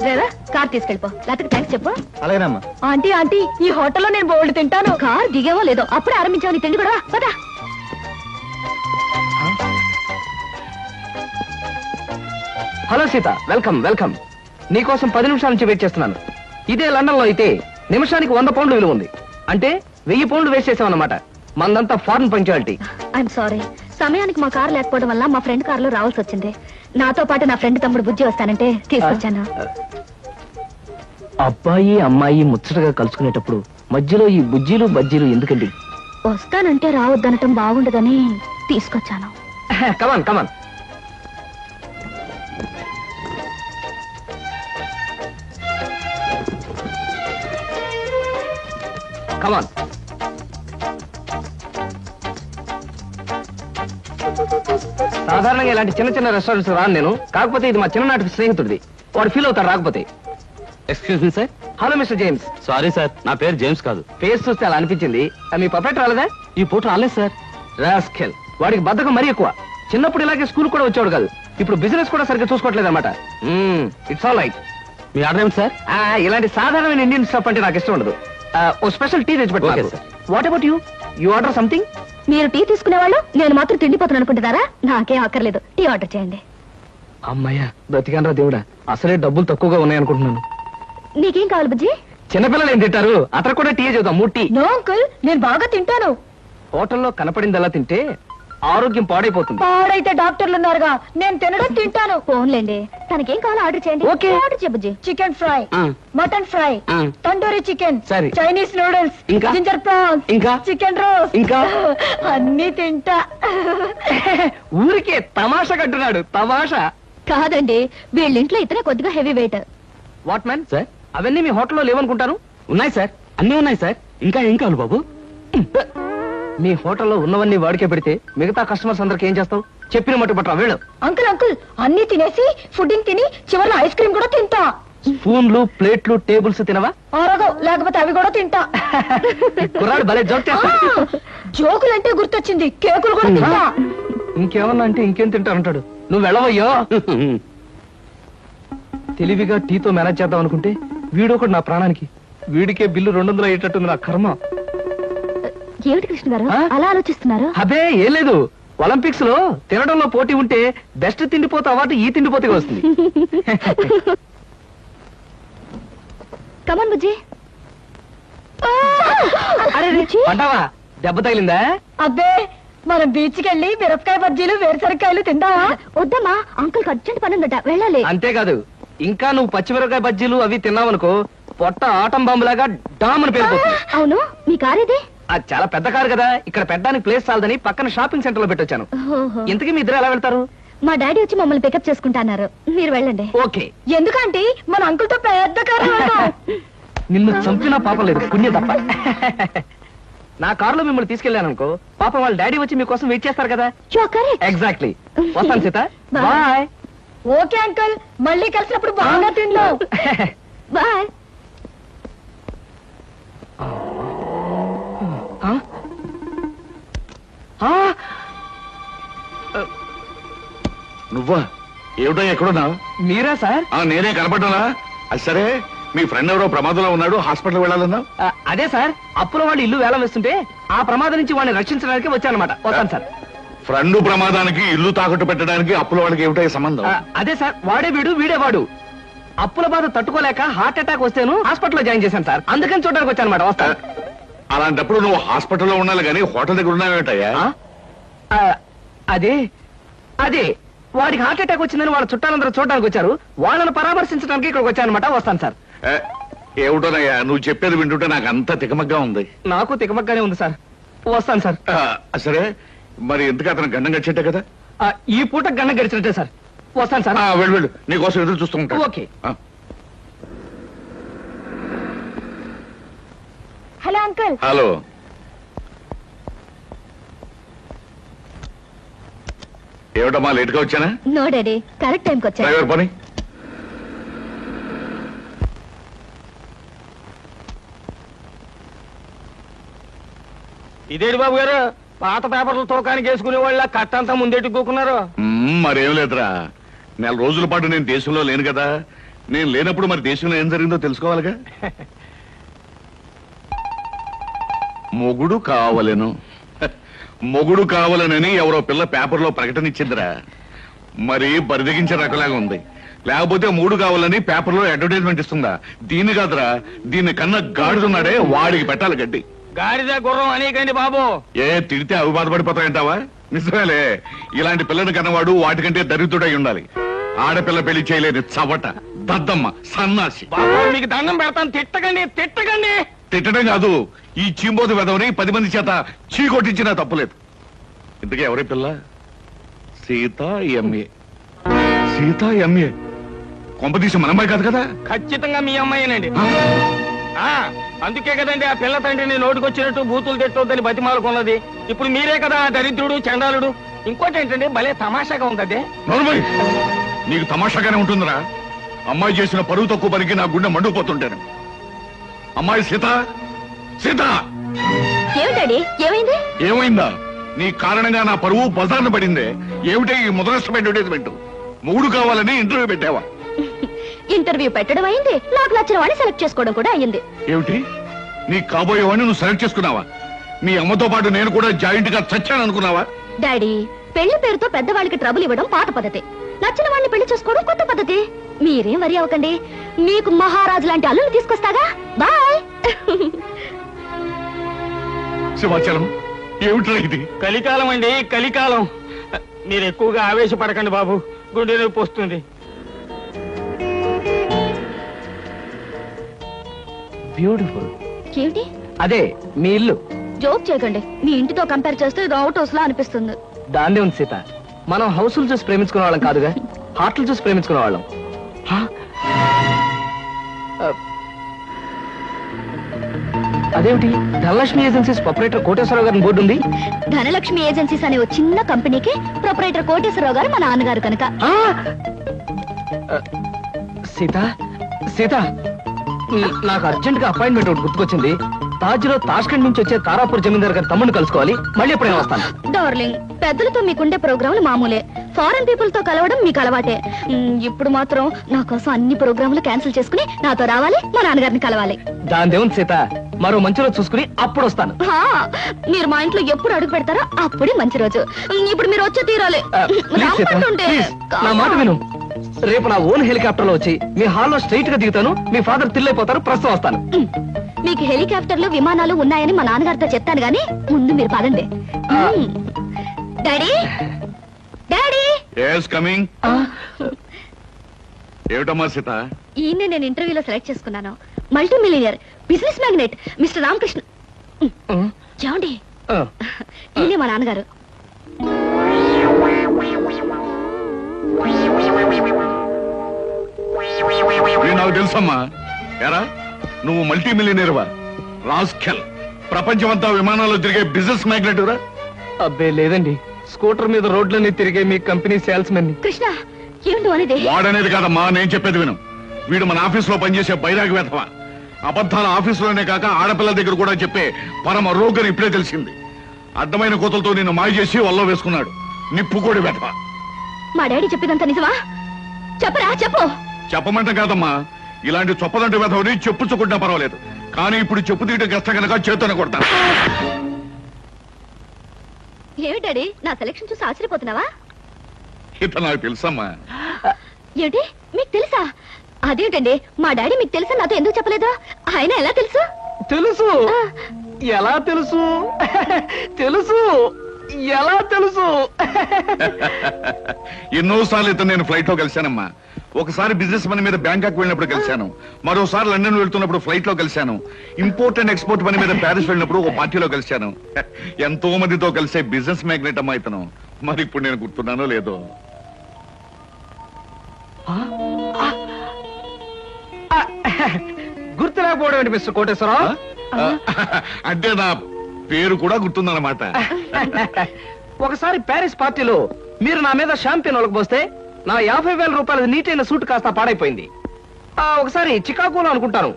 Driver car తీసుకెళ్ళిపో, లేకపోతే thanks చెప్పు. అలాగేనమ్మా. ఆంటీ ఆంటీ, ఈ హోటల్లో నేను బోల్డ్ తింటాను. కార్ దిగేవో లేదో అప్పుడే ఆరంభించావు నీ తిండి కూడా. పదా. Hello Sita, welcome welcome. నీకోసం 10 నిమిషాల నుంచి వెయిట్ చేస్తున్నాను. ఇదే లండన్ లో అయితే నిమిషానికి 100 పౌండ్లు విలువ ఉంది. అంటే 1000 పౌండ్లు వేస్ట్ చేసాం అన్నమాట. మందంతా ఫారెన్ పంక్చువాలిటీ. ఐఎమ్ సారీ, సమయానికి మా కార్ లేకపోవడం వల్ల మా ఫ్రెండ్ కార్ లో రావాల్సి వచ్చింది. నాతో పాటు నా ఫ్రెండ్ తమ్ముడు బుజ్జి వస్తానంటే తీసుకొచ్చాను. అబ్బాయి అమ్మాయి ముచ్చటగా కలుసుకునేటప్పుడు మధ్యలో ఈ బుజ్జీలు బజ్జీలు ఎందుకండి? వస్తానంటే రావద్దనటం బాగుండదని తీసుకొచ్చాను. కమాన్ కమాన్. కమాన్. సాధారణంగా ఇలాంటి చిన్న చిన్న రెస్టారెంట్స్ రాను నేను. కాకపోతే ఇది మా చిన్ననాటి స్నేహితుడిది. వాడు ఫీల్ అవుతాడు రాకపోతే. Excuse me sir. Hello mister James. Sorry sir, నా పేరు జేమ్స్ కాదు. ఫేస్ చూస్తే అలా అనిపించింది. మీ పర్ఫెక్ట్ రాలేదా? ఈ పూట రాలేదు సార్. రాస్కెల్, వాడికి బద్ధకం మరీ ఎక్కువ. చిన్నప్పుడు ఇలాగే స్కూల్ కూడా వచ్చాడు కాదు. ఇప్పుడు బిజినెస్ కూడా సరిగ్గా చూసుకోవట్లేదు అనమాట. It's all right. Me order ఏమిటి సార్? ఇలాంటి సాధారణమైన ఇండియన్ స్టఫ్ అంటే నాకు ఇష్టం ఉండదు. ఓ స్పెషల్ టీ తెచ్చి పెట్టారు. What about you? You order something? మీరు టీ తీసుకునేవాళ్ళు, నేను మాత్రం తిండిపోతాను అనుకుంటున్నారా? నాకేం అక్కర్లేదు, టీ ఆర్డర్ చేయండి. అమ్మయ్యా, బ్రతికానరా దేవుడా. అసలే డబ్బులు తక్కువగా ఉన్నాయనుకుంటున్నాను. నీకేం కావాలి బుజ్జి? చిన్నపిల్లలు ఏం తింటారు? అతను కూడా టీ చూద్దాం. 3 టీ. నో అంకుల్, నేను బాగా తింటాను. హోటల్లో కనపడిందలా తింటే ఆరోగ్యం పాడైపోతుంది. పాడైతే డాక్టర్లు ఉన్నారుగా, నేను తినడం తింటాను. ఫోన్లేండి, తనకేం కావాలో ఆర్డర్ చేయండి. ఓకే. ఆర్డర్ చేయ బుజ్జి. Chicken fry, mutton fry, tandoori chicken, సరే. చైనీస్ నూడిల్స్, ఇంకా? జింజర్ ప్రాన్స్, ఇంకా? చికెన్ రోస్ట్, ఇంకా? అన్ని తింటా. ఊరికే తమాషా కట్టున్నాడు. తమాషా కాదండి, వీళ్ళింట్లో ఇతనే కొద్దిగా heavy weight. What man sir? అవన్నీ మీ హోటల్లో లేవనుకుంటాను. ఉన్నాయి సార్, అన్నీ ఉన్నాయి సార్. ఇంకా ఏం కావాలి బాబు? మీ హోటల్లో ఉన్నవన్నీ వాడికే పెడితే మిగతా కస్టమర్స్ అందరికి ఏం చేస్తావు? చెప్పిన మట్టు పట్టరా వెళ్ళు. అంకుల్ అంకుల్, అన్ని తినేసి ఫుడ్డింగ్ తిని చివరిలో ఐస్ క్రీమ్ కూడా తింటా. స్పూన్లు, ప్లేట్లు, టేబుల్స్ తినవా? ఆరగో, లేకపోతే అవి కూడా తింటా. కుర్రాడు భలే జోక్ చేస్తా. జోకులంటే గుర్తొచ్చింది, కేకులు కూడా తింటా. ఇంకేమన్నా అంటే ఇంకేం తింటానంటాడు. నువ్వు వెళ్ళవయ్యో. తెలివిగా టీతో మేనేజ్ చేద్దాం అనుకుంటే వీడొకడు నా ప్రాణానికి. వీడికే బిల్లు 200 అయ్యేటట్టుంది. నా కర్మ. ఏమిటి కృష్ణ గారు అలా ఆలోచిస్తున్నారు? అదే ఏం లేదు. ఒలింపిక్స్ లో తినడంలో పోటీ ఉంటే బెస్ట్ తిండిపోతే అవార్డు ఈ తిండిపోతే వస్తుంది. కమన్ బుజ్జి. అంటావా? దెబ్బ తగిలిందా? అబ్బే, మనం బీచ్ కి వెళ్ళి మిరపకాయ బజ్జీలు, వేరుసరికాయలు తిందామా? వద్దమ్మా, అంకుల్ అర్జెంట్ పని ఉందట, వెళ్ళాలి. అంతేకాదు, ఇంకా నువ్వు పచ్చిమిరపకాయ బజ్జీలు అవి తిన్నావనుకో పొట్ట ఆటం బాంబులాగా డామ్ అని పేరుపోతుంది. అవును, మీ కార్ ఇది? అది చాలా పెద్ద కారు కదా, ఇక్కడ పెట్టడానికి ప్లేస్ చాలదని పక్కన షాపింగ్ సెంటర్ లో పెట్టొచ్చాను. ఇంతకీ మీ ఇద్దరు ఎలా వెళ్తారు? మా డాడీ వచ్చి మమ్మల్ని పికప్ చేసుకుంటున్నారు, మీరు వెళ్ళండి. ఓకే. ఎందుకంటే మన అంకుల్ తో పెద్ద కారు. నిన్ను చంపినా పాపం లేదు, పుణ్యం తప్ప. నా కారులో మిమ్మల్ని తీసుకెళ్లాను అనుకో, పాపం వాళ్ళ డాడీ వచ్చి మీకోసం వెయిట్ చేస్తారు కదా. ఎగ్జాక్ట్లీ. వస్తాను సీత, బాయ్. ఓకే అంకుల్, మళ్ళీ కలిసినప్పుడు బాగా తిందాం. బాయ్. నువ్వా? ఏమిటో ఎక్కడున్నా? మీరా సార్? నేనే కనపడ్డానా? అది సరే, మీ ఫ్రెండ్ ఎవరో ప్రమాదంలో ఉన్నాడు, హాస్పిటల్ వెళ్ళాలన్నా? అదే సార్, అప్పుల వాళ్ళు ఇల్లు వేలం వేస్తుంటే ఆ ప్రమాదం నుంచి వాడిని రక్షించడానికి వచ్చానమాట. వస్తాను సార్. ఫ్రెండ్ ప్రమాదానికి ఇల్లు తాకట్టు పెట్టడానికి అప్పుల వాళ్ళకి ఏమిటో సంబంధం? అదే సార్, వాడే వీడు వీడే వాడు. అప్పుల బాధ తట్టుకోలేక హార్ట్ అటాక్ వస్తేను హాస్పిటల్లో జాయిన్ చేశాను సార్, అందుకని చూడడానికి వచ్చానమాట. వస్తాను. అలాంటప్పుడు నువ్వు హాస్పిటల్లో ఉండాలి కానీ హోటల్ దగ్గర ఉన్నావేటయ్యా? అదే అదే వాడికి హార్ట్ అటాక్ వచ్చిందని వాళ్ళ చుట్టాలందరూ చూడడానికి వచ్చారు, వాళ్ళని పరామర్శించడానికి ఇక్కడికి వచ్చానమాట. వస్తాను సార్. ఏమిటోనయ్యా నువ్వు చెప్పేది వింటుంటే నాకు అంత తికమగ్గా ఉంది. నాకు తికమగ్గానే ఉంది సార్. వస్తాను సార్. సరే, మరి ఎందుకు అతను గండం గడిచేట్టే కదా? ఈ పూట గండం గడిచినట్టే సార్. వస్తాను సార్. వెళ్ళు వెళ్ళు, నీకోసం ఎదురు చూస్తూ ఉంటాను. ఓకే. Hello uncle. హలో. ఏమిటమ్మా లేట్ గా వచ్చానా? నో డాడీ, కరెక్ట్ టైంకి వచ్చా. డ్రైవర్ పని. ఇదేంటి బాబు గారు, పాత పేపర్లు తోకానికి వేసుకునే వాళ్ళ కట్టంతా ముందేటి కూకున్నారు? మరేం లేదురా, నెల రోజుల పాటు నేను దేశంలో లేను కదా, నేను లేనప్పుడు మరి దేశంలో ఏం జరిగిందో తెలుసుకోవాలిగా. మొగుడు కావలను మొగుడు కావాలనని ఎవరో పిల్ల పేపర్లో ప్రకటన ఇచ్చిందిరా. మరి బరిదగించే రకలాగా ఉంది. లేకపోతే మూడు కావాలని పేపర్లో అడ్వర్టైజ్మెంట్ ఇస్తుందా? దీన్ని కాదురా, దీన్ని కన్నా గాడిదున్నాడే వాడికి పెట్టాలి గడ్డి. గాడిద గుర్రం అనేకండి బాబు. ఏ తిడితే అవి బాధపడిపోతాయంటావా? నిజమేలే, ఇలాంటి పిల్లని కన్నవాడు వాటికంటే దరిద్రుడై ఉండాలి. ఆడపిల్ల పెళ్లి చేయలేని చవట, దద్దమ్మ, సన్నాసి. బాబు మీకు దండం పెడతాను, తిట్టకండి తిట్టకండి. తిట్టడం కాదు, ఈ చీంబోతు వెదవని 10 మంది చేత చీకొట్టించినా తప్పులేదు. ఇంతకీ ఎవరి పిల్ల? సీత ఎంఏ. సీత ఎంఏ కొంపదీసి మన అమ్మాయి కాదు కదా? ఖచ్చితంగా మీ అమ్మాయినండి. అందుకే కదండి ఆ పిల్ల తండ్రిని నోటికొచ్చినట్టు బూతులు తిట్టొద్దని బతిమాలకున్నది. ఇప్పుడు మీరే కదా ఆ దరిద్రుడు, చండాలుడు. ఇంకోటి ఏంటంటే భలే తమాషాగా ఉంది అదే. నోర్మై, నీకు తమాషాగానే ఉంటుందిరా. అమ్మాయి చేసిన పరువు తక్కువ పనికి నా గుండె మండుకుపోతుంటాను. అమ్మాయి సీత, సీత ఏమిటండి ఏమైంది? ఏమైందా? నీ కారణంగా నా పరువు బజార్ను పడిందే. ఏమిటే ఈ ముదనష్టమైన అడ్వర్టైజ్మెంట్? మూడు కావాలని ఇంటర్వ్యూ పెట్టావా? ఇంటర్వ్యూ పెట్టడం అయింది, నాకు నచ్చిన వాడిని సెలెక్ట్ చేసుకోవడం కూడా అయ్యింది. ఏమిటి, నీ కాబోయేవాడిని నువ్వు సెలెక్ట్ చేసుకున్నావా? మీ అమ్మతో పాటు నేను కూడా జాయింట్ గా చచ్చాను అనుకున్నావా? డాడీ, పెళ్లి పేరుతో పెద్దవాళ్ళకి ట్రబుల్ ఇవ్వడం పాత పద్ధతి, నచ్చిన వాడిని పెళ్లి చేసుకోవడం కొత్త పద్ధతి. మీరేం వరి అవ్వకండి, మీకు మహారాజు లాంటి అల్లుని తీసుకొస్తాగా. బాయ్. శివాచలం, ఏమిట్రా ఇది? కలికాలం అండి, కలికాలం. మీరు ఎక్కువగా ఆవేశపడకండి బాబు, గుండె నొప్పి వస్తుంది. బ్యూటిఫుల్. ఏమిటి? అదే మీ ఇల్లు. జోక్ చేయకండి, మీ ఇంటితో కంపేర్ చేస్తే ఇది అవుట్ హౌస్ లా అనిపిస్తుంది. దాన్నే ఉంది సీత, మనం హౌసులు చూసి ప్రేమించుకునే వాళ్ళం కాదుగా, హార్ట్లు చూసి ప్రేమించుకునే వాళ్ళం. అదేమిటి, ధనలక్ష్మి ఏజెన్సీస్ ప్రొపరేటర్ కోటేశ్వరరావు గారిని బోర్డు ఉంది. ధనలక్ష్మి ఏజెన్సీస్ అనే ఒక చిన్న కంపెనీకి ప్రొపరేటర్ కోటేశ్వరరావు గారు మా నాన్నగారు కనుక. సీత, సీత, నాకు అర్జెంట్ గా అపాయింట్మెంట్ ఒకటి గుర్తుకొచ్చింది. తాజ్లో తాష్కండ్ నుంచి వచ్చే తారాపూర్ జమీందార్ గారి తమ్ముడిని కలుసుకోవాలి. మళ్ళీ ఎప్పుడైనా వస్తాను. డార్లింగ్, పెద్దలతో మీకుండే ప్రోగ్రాములు మామూలే, ఫారెన్ పీపుల్ తో కలవడం మీకు అలవాటే. ఇప్పుడు మాత్రం నా కోసం అన్ని ప్రోగ్రాములు క్యాన్సిల్ చేసుకుని నాతో రావాలి, మా నాన్నగారిని కలవాలి. దాని దేవుని సీత, మరో మంచి రోజు చూసుకుని అప్పుడు వస్తాను. మీరు మా ఇంట్లో ఎప్పుడు అడుగు పెడతారో అప్పుడే మంచి రోజు. ఇప్పుడు మీరు వచ్చే తీరాలి. ప్లీజ్ సీత, ప్లీజ్, నా మాట విను. రేపు నా ఓన్ హెలికాప్టర్ లో వచ్చి మీ హాల్లో స్ట్రైట్ గా దిగుతాను. మీ ఫాదర్ తిల్లైపోతారు. ప్రస్తుతం వస్తాను. మీకు హెలికాప్టర్లు విమానాలు ఉన్నాయని మా నాన్నగారితో చెప్తాను గానీ ముందు మీరు పదండి. Daddy, daddy. yes coming. ఏమిటమ్మా సీత? ఈయన్నే నేను ఇంటర్వ్యూలో సెలెక్ట్ చేసుకున్నాను. Multi millionaire, business magnate mister Ramakrishna. చూడండి, ఈయనే మా నాన్నగారు. నాకు తెలుసమ్మా. ఎరా, నువ్వు మల్టీ మిలియనర్వా? రాస్కెల్, ప్రపంచమంతా విమానాల్లో తిరిగే బిజినెస్ మ్యాగ్నెట్ రా? అబ్బే లేదండి, స్కూటర్ మీద రోడ్లన్నీ తిరిగే మీ కంపెనీ సేల్స్ మెన్. కృష్ణ, ఏమిటి అనేది? వాడనేది కాదమ్మా, నేను చెప్పేది విను. వీడు మన ఆఫీస్ లో పనిచేసే బైరాగి వేధవా. అబద్ధాల ఆఫీసులోనే కాక ఆడపిల్లల దగ్గర కూడా చెప్పే పరమ రోగని ఇప్పుడే తెలిసింది. అడ్డమైన కోతలతో నిన్ను మాయ చేసి వల్ల వేసుకున్నాడు. నిప్పుకోడి వేధవా. మా డాడీ చెప్పేదంతా నిజమా? చెప్పరా, చెప్పు. చెప్పమంటే కాదమ్మా, ఇలాంటి చొప్పదంటి వేధవని చెప్పుచ్చుకుంటా పర్వాలేదు, కానీ ఇప్పుడు చెప్పు తీయడం కష్టం కనుక చేతోనే కొడతాను. ఏమిటి డాడీ, నా సెలక్షన్ చూసి ఆశ్చర్యపోతున్నావా? ఇత నాకు తెలుసమ్మా. ఏంటి, మీకు తెలుసా? అదేంటండి, మా డాడీ మీకు తెలుసా నాతో ఎందుకు చెప్పలేదు? ఆయన ఎలా తెలుసు? తెలుసు. ఎలా తెలుసు? తెలుసు. ఎలా తెలుసు? ఎన్నోసార్లు ఇతను నేను ఫ్లైట్ లో కలిశానమ్మా. ఒకసారి బిజినెస్ పని మీద బ్యాంకాక్ వెళ్ళినప్పుడు కలిశాను, మరోసారి లండన్ వెళ్తున్నప్పుడు ఫ్లైట్ లో కలిశాను, ఇంపోర్ట్ అండ్ ఎక్స్పోర్ట్ పని మీద ప్యారిస్ వెళ్ళినప్పుడు ఒక పార్టీలో కలిశాను. ఎంతో మందితో కలిసే బిజినెస్ మ్యాగ్నెట్ అమ్మా ఇతను. మరి ఇప్పుడు నేను గుర్తున్నానో లేదో? గుర్తు లేకపోవడం ఏంటి మిస్టర్ కోటేశ్వరరావు? అంటే నా పేరు కూడా గుర్తుందన్నమాట. ఒకసారి ప్యారిస్ పార్టీలో మీరు నా మీద షాంపియన్ ఒలకపోస్తే నా 50,000 రూపాయల నీటైన సూట్ కాస్త పాడైపోయింది. ఒకసారి చికాగోలో అనుకుంటాను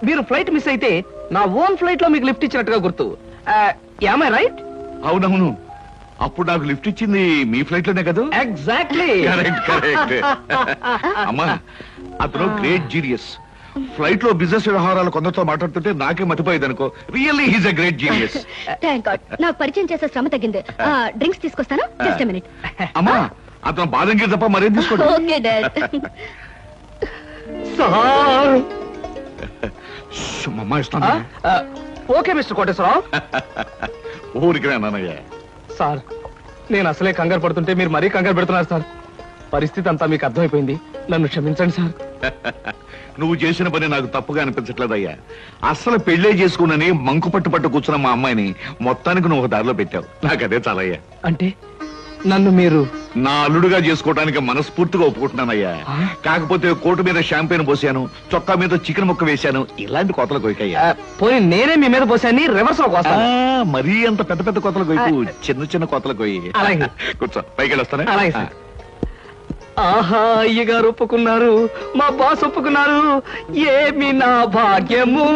మీరు ఫ్లైట్ మిస్ అయితే నా ఓన్ ఫ్లైట్ లో మీకు లిఫ్ట్ ఇచ్చినట్టుగా గుర్తు. Am I right? అవునవును, అప్పుడు నాకు లిఫ్ట్ ఇచ్చింది మీ ఫ్లైట్ లోనే కదా? ఎగ్జాక్ట్లీ. Correct correct. అమ్మా, అతను గ్రేట్ జీనియస్. ఫ్లైట్ లో బిజినెస్ వ్యవహారాలు కొందరితో మాట్లాడుతుంటే నాకే మతిపోయేది అనుకో. Really he's a great genius. Thank God, నాకు పరిచయం చేసే శ్రమ తగ్గింది. డ్రింక్స్ తీసుకొస్తాను, జస్ట్ మినిట్. అమ్మా, అతను బాదంగిరి తప్ప మరేం తీసుకోండి. Okay dad. సార్. అమ్మా ఇస్తాను. Okay mister Koteswararao. ఊరికి నాన్నయ్య. సార్, నేను అసలే కంగారు పడుతుంటే మీరు మరీ కంగారు పెడుతున్నారు సార్. పరిస్థితి అంతా మీకు అర్థమైపోయింది, నన్ను క్షమించండి సార్. నువ్వు చేసిన పని నాకు తప్పుగా అనిపించట్లేదయ్యా. అస్సలు పెళ్లే చేసుకున్నని మంకు పట్టు కూర్చున్న మా అమ్మాయిని మొత్తానికి నువ్వు ఒక దారిలో పెట్టావు. నాకదే చాలయ్యా. అంటే నన్ను మీరు నా అల్లుడుగా చేసుకోవడానికి మనస్ఫూర్తిగా ఒప్పుకుంటున్నానయ్యా. కాకపోతే కోటు మీద షాంపెయిన్ పోసాను, చొక్కా మీద చికెన్ ముక్క వేశాను, ఇలాంటి కోతలు కొయ్యకయ్యా. పోయి నేనే మీ మీద పోసాన్ని రివర్స్ లో కోస్తాను. మరీ అంత పెద్ద పెద్ద కోతలు కొయ్యకు, చిన్న చిన్న కోతలు కొయ్యి. అలాగే. కూర్చో, పైకి వెళ్ళొస్తానే. అలాగే సార్. ఆహా, అయ్యగారు ఒప్పుకున్నారు, మా బాస్ ఒప్పుకున్నారు. ఏమి నా భాగ్యము.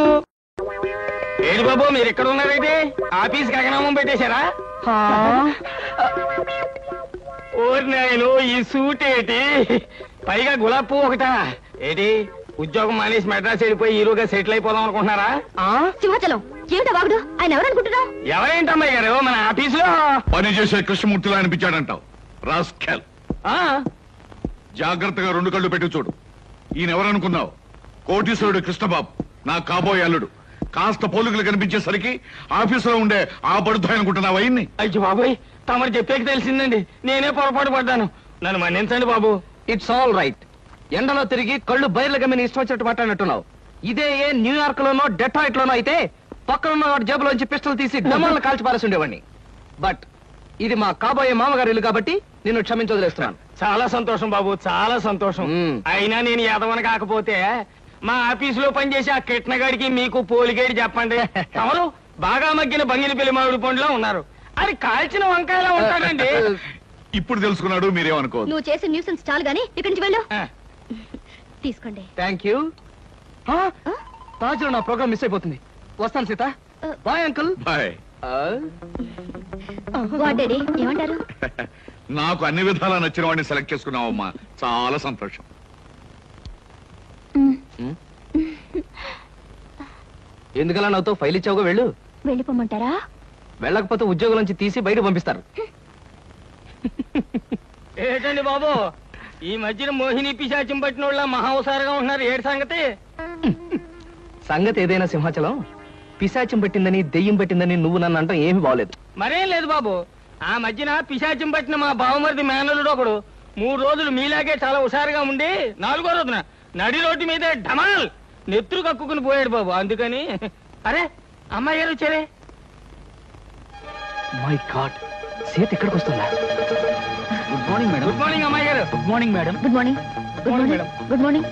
ఏంటి బాబు మీరు ఎక్కడ ఉన్నారైతే? ఆఫీస్ గగనామం పెట్టేశారా? ఓరి నాయను, ఈ సూట్ ఏంటి? పైగా గులాబ్ పువ్వు ఒకటా ఏంటి? ఉద్యోగం మానేసి మెడ్రాస్ వెళ్ళిపోయి హీరోగా సెటిల్ అయిపోదాం అనుకుంటున్నారా? సింహాచలం, ఏమిటా వాగుడు? ఆయన ఎవరనుకుంటున్నావు? ఎవరేంటమ్మాయి గారు, మన ఆఫీసులో పని చేసే కృష్ణమూర్తిలా అనిపించాడంటావు. రాస్కెల్. జాగ్రత్తగా రెండు కళ్ళు పెట్టి చూడు. ఈయన ఎవరనుకున్నావు? కోటీశ్వరుడు కృష్ణబాబు, నా కాబోయే అల్లుడు. కాస్త పోలికలు కనిపించేసరికి ఆఫీసులో ఉండే ఆ బడుద్దాయి అనుకుంటున్నావు అయ్యింది. అయ్యో బాబోయ్, తమరు చెప్పేకి తెలిసిందండి, నేనే పొరపాటు పడ్డాను, నన్ను మన్నించండి బాబు. It's all right. ఎండలో తిరిగి కళ్ళు బయర్లు గమ్మిని ఇష్టం వచ్చినట్టు మాట్లాడినట్టున్నావు. ఇదే ఏ న్యూయార్క్ లోనో డెట్రాయిట్ లోనో అయితే పక్కనున్న వాడి జేబులోంచి పిస్టల్ తీసి డమాలను కాల్చి పారేసి ఉండేవాడిని. బట్ ఇది మా కాబోయే మామగారి ఇల్లు కాబట్టి నిన్ను క్షమించి వదిలేస్తున్నాను. చాలా సంతోషం బాబు, చాలా సంతోషం. అయినా నేను ఎదవని కాకపోతే మా ఆఫీసులో పనిచేసి ఆ కిట్నగాడికి మీకు పోలిగేడి చెప్పండి. తమరు బాగా మగ్గిన బంగిన పెళ్లి మామిడి పండులో ఉన్నారు, అది కాల్చిన వంకాయలా ఉంటాడండి. ఇప్పుడు తెలుసుకున్నాడు, మీరేమనుకో. నువ్వు చేసే న్యూసెన్స్ చాలు గానీ ఇక్కడి నుంచి వెళ్ళు. తీసుకోండి. Thank you. తాజులో నా ప్రోగ్రామ్ మిస్ అయిపోతుంది. వస్తాను Sita. Bye uncle. Bye. What daddy, ఏమంటారు? నాకు అన్ని విధాలా నచ్చిన వాడిని సెలెక్ట్ చేసుకున్నావమ్మా, చాలా సంతోషం. ఎందుకలా నాతో ఫైల్ ఇచ్చావుగా, వెళ్ళు. వెళ్ళిపోమంటారా? వెళ్ళకపోతే ఉద్యోగం నుంచి తీసి బయట పంపిస్తారు. ఏంటండి బాబు, ఈ మధ్యన మోహిని పిశాచం పట్టిన వాళ్ళ మహావసారగా ఉంటున్నారు, ఏడు సంగతి? సంగతి ఏదైనా సింహాచలం, పిశాచం పెట్టిందని దెయ్యం పెట్టిందని నువ్వు నన్ను అంటాం ఏమీ బాగలేదు. మరేం లేదు బాబు, ఆ మధ్యన పిశాచం పట్టిన మా బావమరిది మేనలుడు ఒకడు 3 రోజులు మీలాగే చాలా హుషారుగా ఉండి 4వ రోజున నడి రోడ్డు మీదే ఢమాల్ నెత్తురు కక్కుకుని పోయాడు బాబు. అందుకని అరే అమ్మాయి గారు వచ్చారే. మై గాడ్, సీత ఇక్కడికి వస్తుందా? Good morning madam. Good morning అమ్మాయి గారు. Good morning madam. Good morning. Good morning madam. Good morning.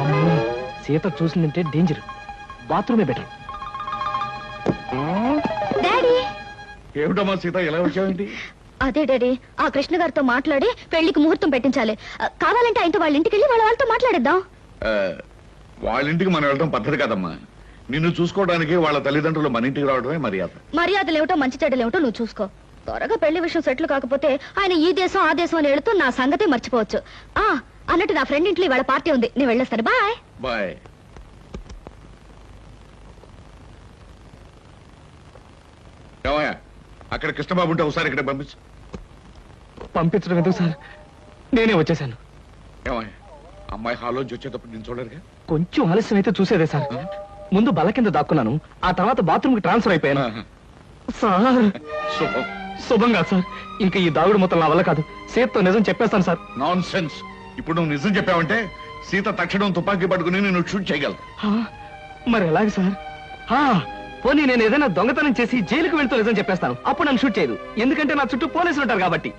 అమ్మో, సీత చూసిందంటే డేంజర్. బాత్రూమే బెటర్. డాడీ. ఏమిటమ్మా సీత, ఎలా వచ్చావేంటి? అదే డాడీ, ఆ కృష్ణ గారితో మాట్లాడి పెళ్లికి ముహూర్తం పెట్టించాలి. కావాలంటే ఆయనతో వాళ్ళ ఇంటికి వెళ్ళి వాళ్ళతో మాట్లాడేద్దాం. వాళ్ళ ఇంటికి మనం వెళ్ళడం పద్ధతి కాదమ్మా. నిన్ను చూసుకోవడానికి వాళ్ళ తల్లిదండ్రులు మన ఇంటికి రావడమే మర్యాద. మర్యాదలు ఏమిటో మంచి చెడ్డలు ఏమిటో నువ్వు చూసుకో. త్వరగా పెళ్లి విషయం సెటిల్ కాకపోతే ఆయన ఈ దేశం ఆ దేశం అని వెళుతూ నా సంగతే మర్చిపోవచ్చు. అన్నట్టు నా ఫ్రెండ్ ఇంట్లో ఇవాళ పార్టీ ఉంది, నేను వెళ్ళేస్తాను. బాయ్. బాయ్. ఏమయ్యా, అక్కడ కృష్ణబాబు ఉంటే ఒకసారి ఇక్కడ పంపించు. పంపించడం ఎందుకు సార్, నేనే వచ్చేసాను. ఏమయ్యా, అమ్మాయి హాల్లోంచి వచ్చేటప్పుడు నేను చూడరుగా? కొంచెం ఆలస్యం అయితే చూసేదే సార్. ముందు బల్ల కింద దాక్కున్నాను, ఆ తర్వాత బాత్రూమ్ కి ట్రాన్స్ఫర్ అయిపోయాను. సార్ శుభం. శుభంగా సార్, ఇంకా ఈ దాగుడు మొత్తం నా వల్ల కాదు. సీతతో నిజం చెప్పేస్తాను సార్. Non sense. ఇప్పుడు నువ్వు నిజం చెప్పావంటే సీత తక్షణం తుపాకీ పట్టుకుని నేను షూట్ చేయగలను. మరి ఎలాగే సార్? పోనీ నేను ఏదైనా దొంగతనం చేసి జైలుకు వెళ్తూ నిజం చెప్పేస్తాను, అప్పుడు నన్ను షూట్ చేయదు. ఎందుకంటే నా చుట్టూ పోలీసులు ఉంటారు కాబట్టి.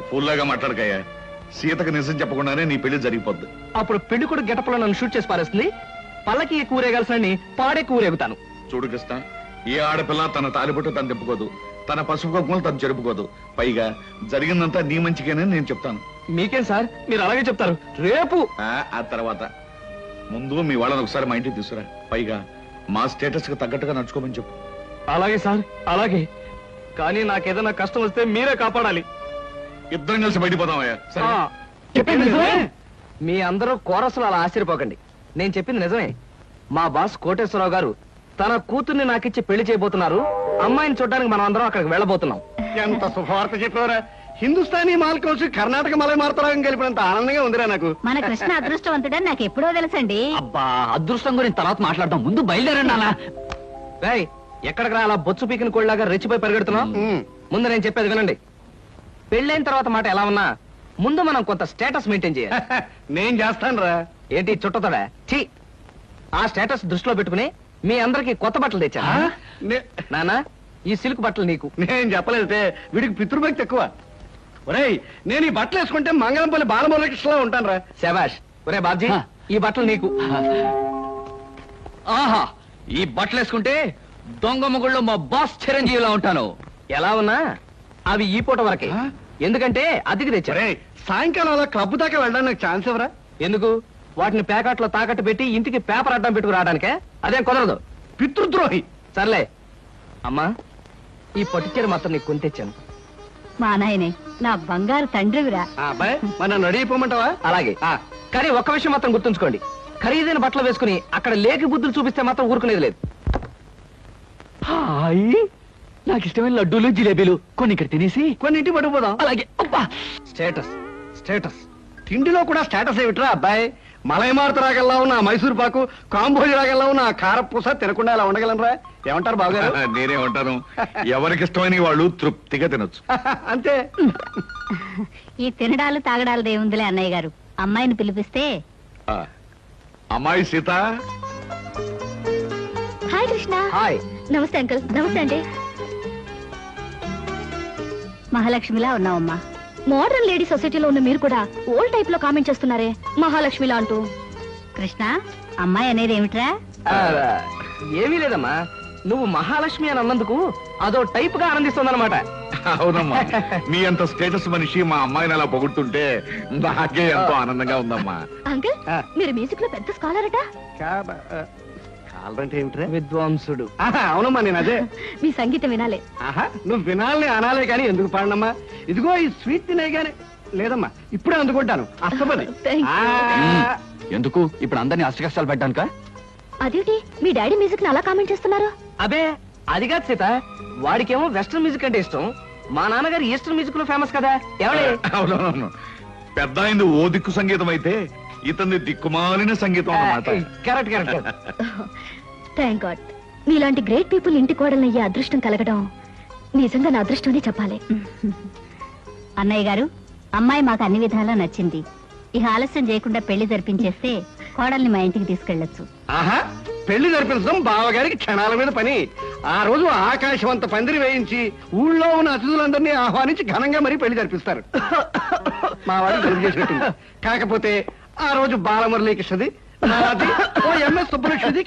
ఫుల్లాగా మాట్లాడకయ్యా. సీతకు నిజం చెప్పకుండానే నీ పెళ్లి జరిగిపోద్ది. అప్పుడు పెళ్లి కూడా గెటప్లో నన్ను షూట్ చేసి పారేస్తుంది. పల్లకి కూరేగాల్సిన పాడే కూరేగుతాను. చూడు కృష్ణ, ఏ ఆడపిల్ల తన తాలిబొట్టు తను తిప్పుకోదు, తన పసుపు కుంకుమలు తను జరుపుకోదు. పైగా జరిగిందంతా నీ మంచిగానే నేను చెప్తాను. మీకేం సార్, మీరు అలాగే చెప్తారు. రేపు ఆ తర్వాత ముందు మీ వాళ్ళని ఒకసారి మా ఇంటికి తీసుకురా. పైగా మా స్టేటస్ కి తగ్గట్టుగా నడుచుకోమని చెప్పు. అలాగే సార్, అలాగే. కానీ నాకేదైనా కష్టం వస్తే మీరే కాపాడాలి. ఇద్దరం కలిసి బయటపోదామయ్యా. సరే? ఆ, చెప్పింది నిజమే. మీ అందరూ కోరసులు అలా ఆశ్చర్యపోకండి. నేను చెప్పింది నిజమే. మా బాస్ కోటేశ్వరరావు గారు తన కూతుర్ని నాకిచ్చి పెళ్లి చేయబోతున్నారు. అమ్మాయిని చూడడానికి మనం అందరం అక్కడికి వెళ్ళబోతున్నాం. ఎంత శుభవార్త చెప్పారా! హిందుస్థానీ మాల్ కలిసి కర్ణాటక మలై మార్తరాగం కలిపినంత ఆనందంగా ఉందిరా నాకు. మన కృష్ణ అదృష్టవంతుడని నాకు ఎప్పుడో తెలుసండి. అబ్బా, అదృష్టం గురించి తర్వాత మాట్లాడదాం, ముందు బయలుదేరండి. అలా ఎక్కడికి రా అలా బొచ్చు పీకిన కోళ్ళగా రెచ్చిపోయి పరిగెడుతున్నాం? ముందు నేను చెప్పేది వినండి. పెళ్ళైన తర్వాత మాట ఎలా ఉన్నా ముందు మనం కొంత స్టేటస్ మెయింటైన్ చేయాలి. నేను చేస్తాను రా. ఏంటి చుట్టతోడా? ఛీ! ఆ స్టేటస్ దృష్టిలో పెట్టుకుని మీ అందరికి కొత్త బట్టలు తెచ్చా. నానా, ఈ సిల్క్ బట్టలు నీకు. నేను చెప్పలేదే, వీడికి పితృభక్తి ఎక్కువ. ఒరేయ్, నేను ఈ బట్టలు వేసుకుంటే మంగళంపల్లి బాలమురకృష్ణలా ఉంటాను రా. శబాష్. ఒరే బాబ్జీ, ఈ బట్టలు నీకు. ఆహా, ఈ బట్టలు వేసుకుంటే దొంగ మొగుళ్ళో మా బాస్ చిరంజీవిలా ఉంటాను. ఎలా ఉన్నా అవి ఈ పూట వరకే. ఎందుకంటే అద్దెకి తెచ్చారు. ఒరేయ్, సాయంకాలం అలా క్లబ్ దాకా వెళ్ళడానికి నాకు ఛాన్స్ ఎవరా? ఎందుకు? వాటిని ప్యాకెట్లో తాకట్టు పెట్టి ఇంటికి పేపర్ అడ్డం పెట్టుకు రావడానికే? అదేం కుదరదు. పితృద్రోహి. సర్లే అమ్మా, ఈ పట్టుచీర మాత్రం నీకు కొని తెచ్చాను. మా నాయనే నా బంగారు తండ్రివిరా. అబ్బాయి, మన నడిపోమంటావా? అలాగే. కానీ ఒక్క విషయం మాత్రం గుర్తుంచుకోండి, ఖరీదైన బట్టలు వేసుకుని అక్కడ లేకి బుద్ధులు చూపిస్తే మాత్రం ఊరుకునేది లేదు. హాయ్, నాకు ఇష్టమైన లడ్డూలు జిలేబీలు కొన్ని ఇక్కడ తినేసి కొన్ని ఇంటికి పట్టుకుపోదాం. అలాగే. అబ్బా, స్టేటస్ స్టేటస్. తిండిలో కూడా స్టేటస్ ఏమిట్రా అబ్బాయి? మలైమారుత రాగల్లా ఉన్న ఆ మైసూర్ పాకు, కాంబోజి రాగల్లా ఉన్న ఆ కారపూస తినకుండా అలా ఉండగలనరా? ఏమంటారు బావగారు? నేనే ఉంటాను. ఎవరికి ఇష్టమైన వాళ్ళు తృప్తిగా తినొచ్చు. అంతే. ఈ తినడాలు తాగడాలు దేవుందిలే అన్నయ్య గారు. అమ్మాయిని పిలిపిస్తే. ఆ, అమ్మాయి సీత. హాయ్ కృష్ణ. హాయ్. నమస్తే అంకుల్. నమస్తే అండి. మహాలక్ష్మిలా ఉన్నావమ్మా. మోడర్న్ లేడీ సొసైటీలో ఉన్న మీరు కూడా ఓల్డ్ టైప్ లో కామెంట్ చేస్తున్నారే మహాలక్ష్మిలా అంటూ. కృష్ణ, అమ్మాయి అనేది ఏమిట్రా? ఏమీ లేదమ్మా, నువ్వు మహాలక్ష్మి అని అన్నందుకు అదో టైప్ గా ఆనందిస్తుందన్నమాట. అవునమ్మా, మీ అంత స్టేటస్ మనిషి మా అమ్మాయిని అలా పొగుడుతుంటే నాకే ఎంతో ఆనందంగా ఉందమ్మా. అంకుల్, మీరు మ్యూజిక్ లో పెద్ద స్కాలర్ అట. కాలంటే ఏమిట్రా? విద్వాంసుడు. అవునమ్మా, నేను అదే. మీ సంగీతం వినాలే. ఆహా, నువ్వు వినాలని అనాలే కానీ ఎందుకు పాడనమ్మా? ఇదిగో ఈ స్వీట్ తినే గానీ. లేదమ్మా, ఇప్పుడే అందుకుంటాను. అస్తపది. Thank you. ఎందుకు ఇప్పుడు అందరినీ అష్ట కష్టాలు పెట్టానుక? అదేంటి మీ డాడీ మ్యూజిక్ ని అలా కామెంట్ చేస్తున్నారు? అబే, అది కాదు సీత, వాడికేమో వెస్ట్రన్ మ్యూజిక్ అంటే ఇష్టం. మా నాన్నగారు ఈస్టర్న్ మ్యూజిక్ లో ఫేమస్ కదా. ఎవడే? అవునవును, పెద్ద అయింది ఓ దిక్కు సంగీతం అయితే ఇతని దిక్కుమాలిన సంగీతం అన్నమాట. Correct correct. థ్యాంక్ గాడ్, మీలాంటి గ్రేట్ పీపుల్ ఇంటి కోడలయ్యే అదృష్టం కలగడం నిజంగా నా అదృష్టం అని చెప్పాలి. అన్నయ్య గారు, అమ్మాయి మాకు అన్ని విధాలా నచ్చింది. ఇక ఆలస్యం చేయకుండా పెళ్లి జరిపించేస్తే కోడల్ని మా ఇంటికి తీసుకెళ్లొచ్చు. ఆహా, పెళ్లి జరిపించడం బావగారికి క్షణాల మీద పని. ఆ రోజు ఆకాశవంత పందిరి వేయించి ఊళ్ళో ఉన్న అతిథులందరినీ ఆహ్వానించి ఘనంగా మరీ పెళ్లి జరిపిస్తారు. మా వాడికి జరుపు చేసినట్టుంది. కాకపోతే ఆ రోజు బాలమురళీకృష్ణది, నాది, ఓ ఎంఎస్ సుబ్బలక్ష్మిది